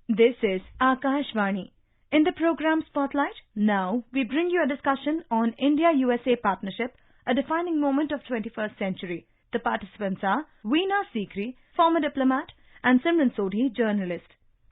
This is Akashvani. In the program Spotlight, now we bring you a discussion on India-USA partnership, a defining moment of 21st century. The participants are Veena Sikri, former diplomat, and Simran Sodhi, journalist.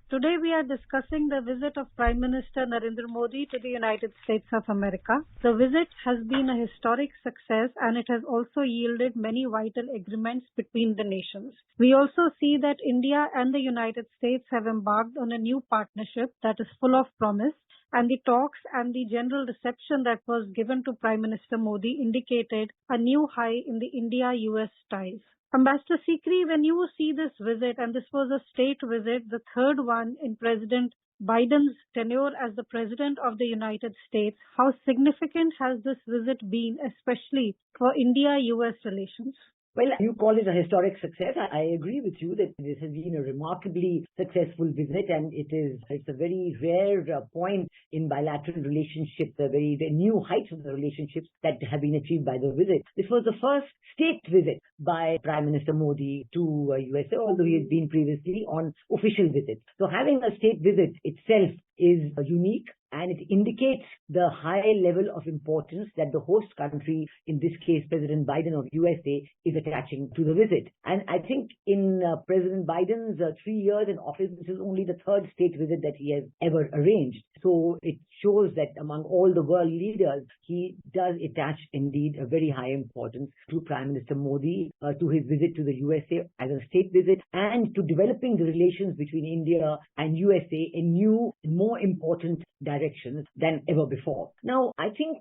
Today we are discussing the visit of Prime Minister Narendra Modi to the United States of America. The visit has been a historic success and it has also yielded many vital agreements between the nations. We also see that India and the United States have embarked on a new partnership that is full of promise, and the talks and the general reception that was given to Prime Minister Modi indicated a new high in the India-US ties. Ambassador Sikri, when you see this visit, and this was a state visit, the third one in President Biden's tenure as the President of the United States, how significant has this visit been, especially for India-US relations? Well, you call it a historic success. I agree with you that this has been a remarkably successful visit, and it's a very rare point in bilateral relationships, the new heights of the relationships that have been achieved by the visit. This was the first state visit by Prime Minister Modi to USA, although he has been previously on official visits. So having a state visit itself is unique, and it indicates the high level of importance that the host country, in this case President Biden of USA, is attaching to the visit. And I think in President Biden's 3 years in office, this is only the third state visit that he has ever arranged. So it shows that among all the world leaders, he does attach indeed a very high importance to Prime Minister Modi, to his visit to the USA as a state visit, and to developing the relations between India and USA in new, more important directions than ever before. Now, I think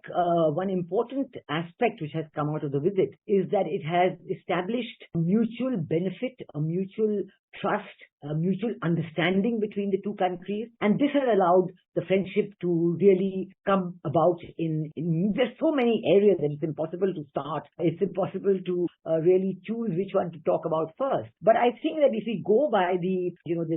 one important aspect which has come out of the visit is that it has established a mutual benefit, a mutual trust, a mutual understanding between the two countries, and this has allowed the friendship to really come about in there's so many areas that it's impossible to start. It's impossible to really choose which one to talk about first. But I think that if we go by the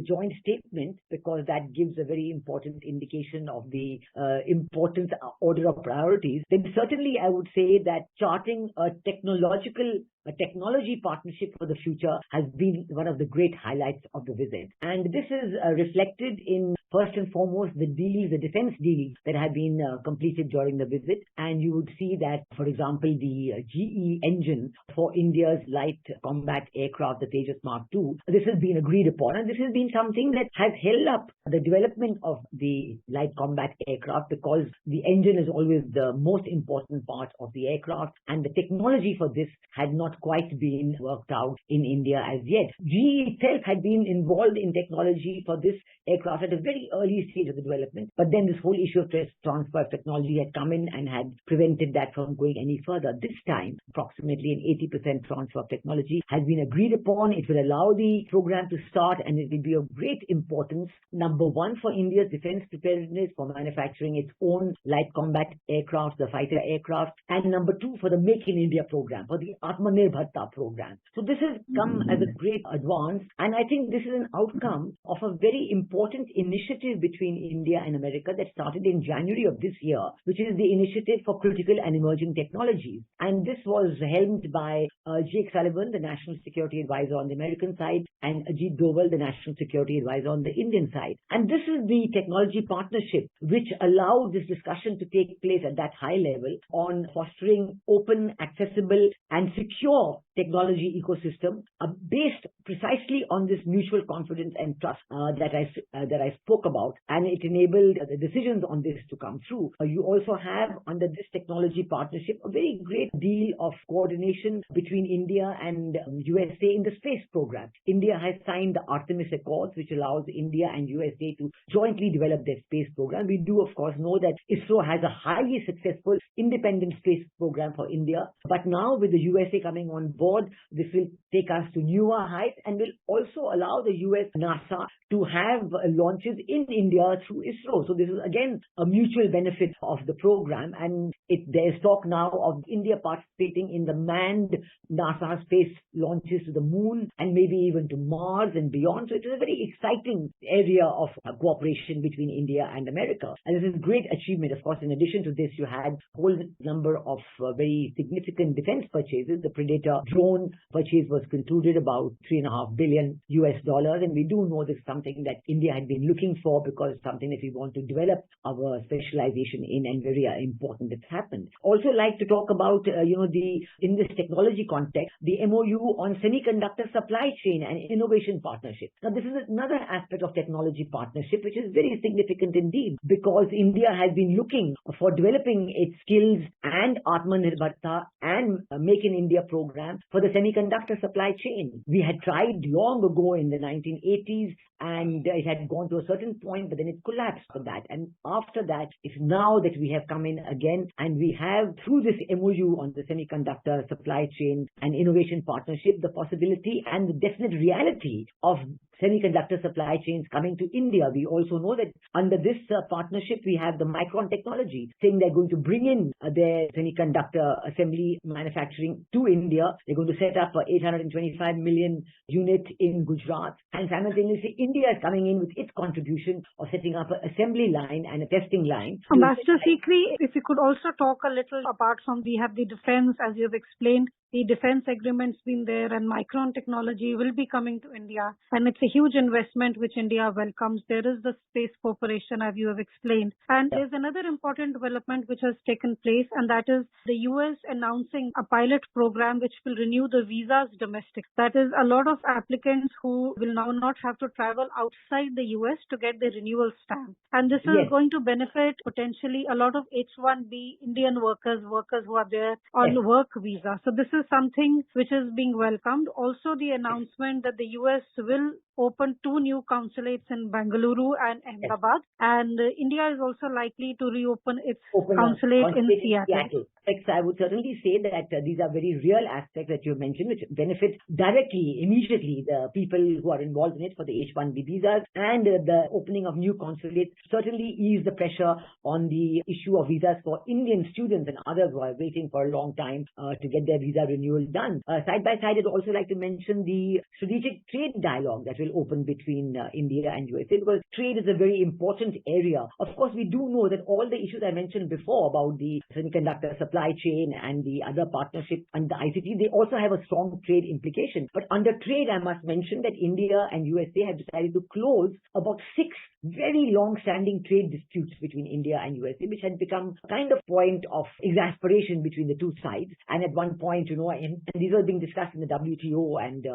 joint statement, because that gives a very important indication of the important order of priorities, then certainly I would say that charting a technology partnership for the future has been one of the great highlights of the visit. And this is reflected in, first and foremost, the defense deals that have been completed during the visit. And you would see that, for example, the GE engine for India's light combat aircraft, the Tejas Mark II, this has been agreed upon. And this has been something that has held up the development of the light combat aircraft, because the engine is always the most important part of the aircraft, and the technology for this had not quite been worked out in India as yet. GE itself had been involved in technology for this aircraft at a very early stage of the development, but then this whole issue of transfer of technology had come in and had prevented that from going any further. This time, approximately an 80% transfer of technology has been agreed upon. It will allow the program to start, and it will be of great importance, number one, for India's defense preparedness, for manufacturing its own light combat aircraft, the fighter aircraft, and number two, for the Make in India program, for the Atmanirbharta program. So this has come as a great advance, and I think this is an outcome of a very important initiative between India and America that started in January of this year, which is the Initiative for Critical and Emerging Technologies. And this was helmed by Jake Sullivan, the National Security Advisor on the American side, and Ajit Doval, the National Security Advisor on the Indian side. And this is the technology partnership which allowed this discussion to take place at that high level on fostering open, accessible, and secure technology ecosystem based precisely on this mutual confidence and trust that I spoke about, and it enabled the decisions on this to come through. You also have, under this technology partnership, a very great deal of coordination between India and USA in the space program. India has signed the Artemis Accords, which allows India and USA to jointly develop their space program. We do, of course, know that ISRO has a highly successful independent space program for India, but now with the USA coming on board, this will take us to newer heights and will also allow the US NASA to have launches in India through ISRO. So this is again a mutual benefit of the program, and there's talk now of India participating in the manned NASA space launches to the moon and maybe even to Mars and beyond. So it is a very exciting area of cooperation between India and America. And this is a great achievement. Of course, in addition to this, you had a whole number of very significant defense purchases. The Predator drone purchase was concluded, about $3.5 billion US dollars. And we do know this is something that India had been looking for, because it's something that we want to develop our specialization in, and very important that's happened. Also like to talk about, in this technology context, the MOU on semiconductor supply chain and innovation partnership. Now, this is another aspect of technology partnership, which is very significant indeed, because India has been looking for developing its skills and Atmanirbharta and Make in India program for the semiconductor supply chain. We had tried long ago in the 1980s, and it had gone to a certain point, but then it collapsed for that. And after that, it's now that we have come in again, and we have, through this MOU on the semiconductor supply chain and innovation partnership, the possibility and the definite reality of semiconductor supply chains coming to India. We also know that under this partnership, we have the Micron Technology saying they're going to bring in their semiconductor assembly manufacturing to India. They're going to set up 825 million unit in Gujarat. And simultaneously, India is coming in with its contribution of setting up an assembly line and a testing line. Ambassador Sikri, if you could also talk a little apart from, we have the defense, as you've explained, the defense agreement's been there, and Micron Technology will be coming to India. And it's a huge investment which India welcomes. There is the Space Corporation, as you have explained. And there's another important development which has taken place, and that is the US announcing a pilot program which will renew the visas domestic. That is, a lot of applicants who will now not have to travel outside the US to get the renewal stamp. And this is going to benefit potentially a lot of H-1B Indian workers who are there on work visa. So this is something which is being welcomed. Also, the announcement that the US will open 2 new consulates in Bengaluru and Ahmedabad, and India is also likely to reopen its consulate in Seattle. I would certainly say that these are very real aspects that you mentioned, which benefit directly, immediately, the people who are involved in it for the H-1B visas, and the opening of new consulates certainly ease the pressure on the issue of visas for Indian students and others who are waiting for a long time to get their visa renewal done. Side by side, I'd also like to mention the strategic trade dialogue that will open between India and USA, because trade is a very important area. Of course, we do know that all the issues I mentioned before about the semiconductor supply chain and the other partnership and the ICT, they also have a strong trade implication. But under trade, I must mention that India and USA have decided to close about 6 very long-standing trade disputes between India and USA, which had become a kind of point of exasperation between the two sides. And at one point, and these were being discussed in the WTO, and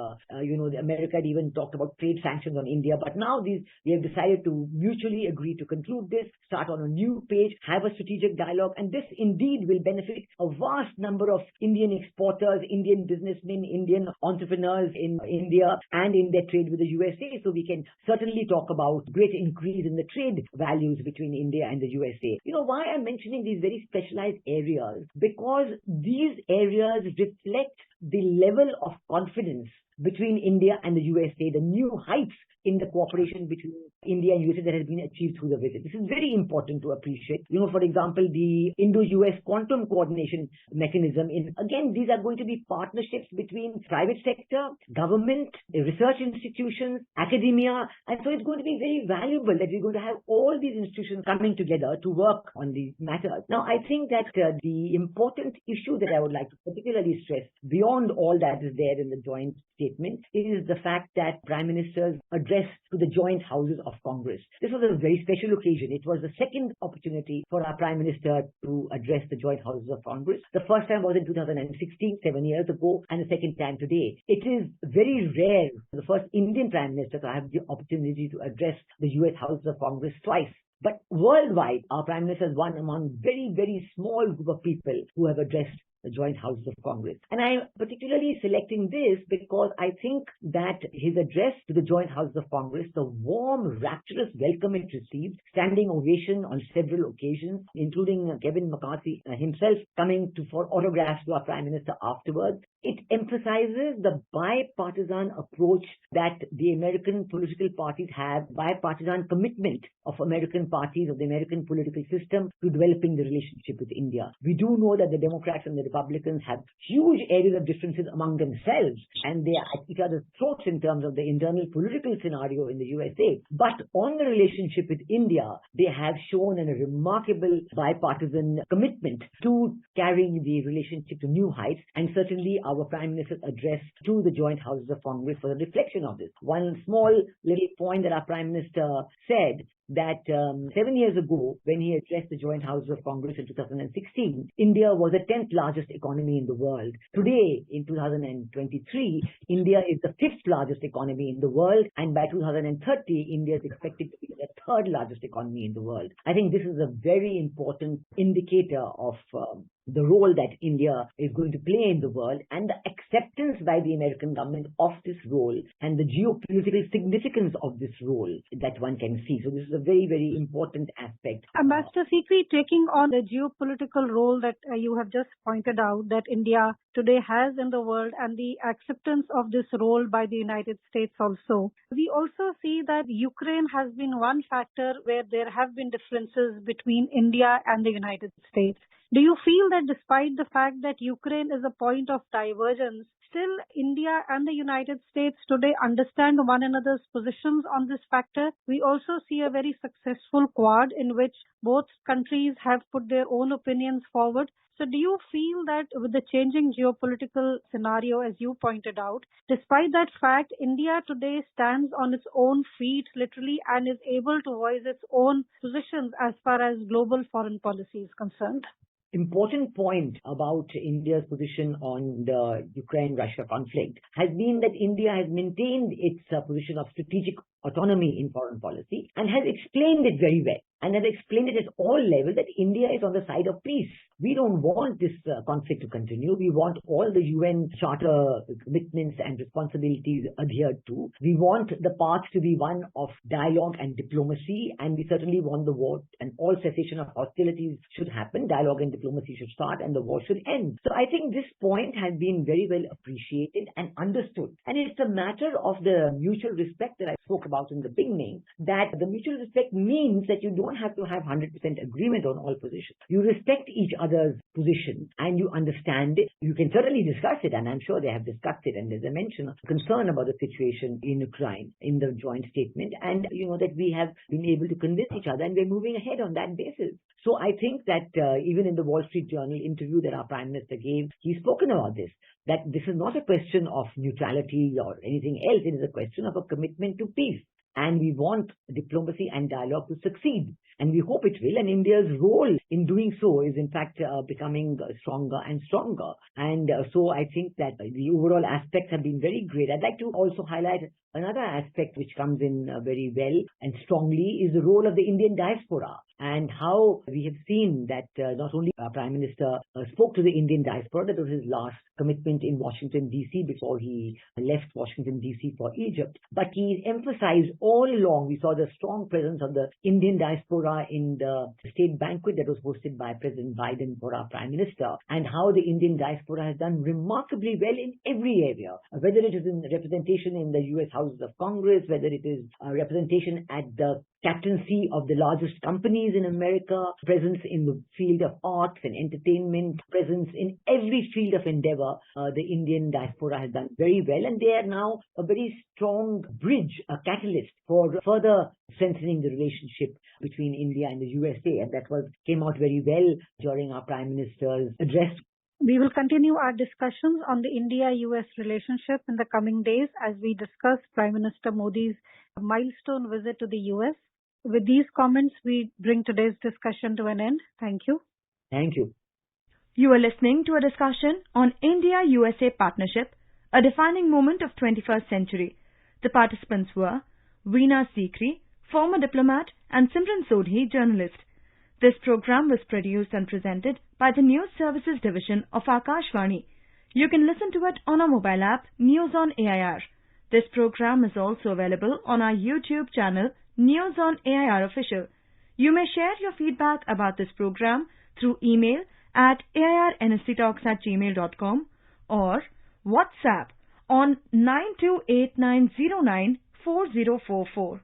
America had even talked about trade sanctions on India. But now we have decided to mutually agree to conclude this, start on a new page, have a strategic dialogue, and this indeed will benefit a vast number of Indian exporters, Indian businessmen, Indian entrepreneurs in India and in their trade with the USA. So we can certainly talk about great increase in the trade values between India and the USA. Why I'm mentioning these very specialized areas? Because these areas reflect the level of confidence between India and the USA, the new heights in the cooperation between India and USA that has been achieved through the visit. This is very important to appreciate. For example, the Indo-US Quantum Coordination Mechanism. Again, these are going to be partnerships between private sector, government, research institutions, academia. And so it's going to be very valuable that we're going to have all these institutions coming together to work on these matters. Now, I think that the important issue that I would like to particularly stress, beyond all that is there in the joint statement, is the fact that Prime Minister's address to the joint houses of Congress. This was a very special occasion. It was the second opportunity for our Prime Minister to address the joint houses of Congress. The first time was in 2016, 7 years ago, and the second time today. It is very rare for the first Indian Prime Minister to have the opportunity to address the US Houses of Congress twice. But worldwide, our Prime Minister is one among very, very small group of people who have addressed the joint houses of Congress. And I'm particularly selecting this because I think that his address to the joint houses of Congress, the warm, rapturous welcome it received, standing ovation on several occasions, including Kevin McCarthy himself coming for autographs to our Prime Minister afterwards, it emphasizes the bipartisan approach that the American political parties have, bipartisan commitment of American parties, of the American political system to developing the relationship with India. We do know that the Democrats and the Republicans have huge areas of differences among themselves, and they are at each other's throats in terms of the internal political scenario in the USA. But on the relationship with India, they have shown a remarkable bipartisan commitment to carrying the relationship to new heights, and certainly our Prime Minister's address to the joint houses of Congress was a reflection of this. One small little point that our Prime Minister said, that 7 years ago, when he addressed the Joint Houses of Congress in 2016, India was the 10th largest economy in the world. Today, in 2023, India is the 5th largest economy in the world, and by 2030, India is expected to be the 3rd largest economy in the world. I think this is a very important indicator of the role that India is going to play in the world, and the acceptance by the American government of this role, and the geopolitical significance of this role that one can see. So this is a very, very important aspect. Ambassador Sikri, taking on the geopolitical role that you have just pointed out that India today has in the world, and the acceptance of this role by the United States also. We also see that Ukraine has been one factor where there have been differences between India and the United States. Do you feel that despite the fact that Ukraine is a point of divergence, still India and the United States today understand one another's positions on this factor? We also see a very successful Quad in which both countries have put their own opinions forward. So do you feel that with the changing geopolitical scenario, as you pointed out, despite that fact, India today stands on its own feet literally and is able to voice its own positions as far as global foreign policy is concerned? Important point about India's position on the Ukraine-Russia conflict has been that India has maintained its position of strategic autonomy in foreign policy and has explained it very well, and has explained it at all levels that India is on the side of peace. We don't want this conflict to continue. We want all the UN Charter commitments and responsibilities adhered to. We want the path to be one of dialogue and diplomacy, and we certainly want the war and all cessation of hostilities should happen. Dialogue and diplomacy should start and the war should end. So I think this point has been very well appreciated and understood. And it's a matter of the mutual respect that I spoke about in the beginning, that the mutual respect means that you don't have to have 100% agreement on all positions. You respect each other's position and you understand it. You can certainly discuss it, and I'm sure they have discussed it, and there's a mention of concern about the situation in Ukraine in the joint statement, and that we have been able to convince each other and we're moving ahead on that basis. So I think that even in the Wall Street Journal interview that our Prime Minister gave, he's spoken about this, that this is not a question of neutrality or anything else. It is a question of a commitment to peace. And we want diplomacy and dialogue to succeed. And we hope it will. And India's role in doing so is, in fact, becoming stronger and stronger. And so I think that the overall aspects have been very great. I'd like to also highlight another aspect which comes in very well and strongly is the role of the Indian diaspora, and how we have seen that not only our Prime Minister spoke to the Indian diaspora, that was his last commitment in Washington, D.C. before he left Washington, D.C. for Egypt, but he emphasized all along, we saw the strong presence of the Indian diaspora in the state banquet that was hosted by President Biden for our Prime Minister, and how the Indian diaspora has done remarkably well in every area, whether it is in representation in the U.S. Houses of Congress, whether it is representation at the captaincy of the largest companies in America, presence in the field of arts and entertainment, presence in every field of endeavor. The Indian diaspora has done very well, and they are now a very strong bridge, a catalyst for further strengthening the relationship between India and the USA, and that came out very well during our Prime Minister's address. We will continue our discussions on the India-US relationship in the coming days as we discuss Prime Minister Modi's milestone visit to the US. With these comments, we bring today's discussion to an end. Thank you. Thank you. You are listening to a discussion on India-USA partnership, a defining moment of 21st century. The participants were Veena Sikri, former diplomat, and Simran Sodhi, journalist. This program was produced and presented by the News Services Division of Akashvani. You can listen to it on our mobile app, News on AIR. This program is also available on our YouTube channel, News on AIR Official. You may share your feedback about this program through email at airnsctalks@gmail.com or WhatsApp on 9289094044.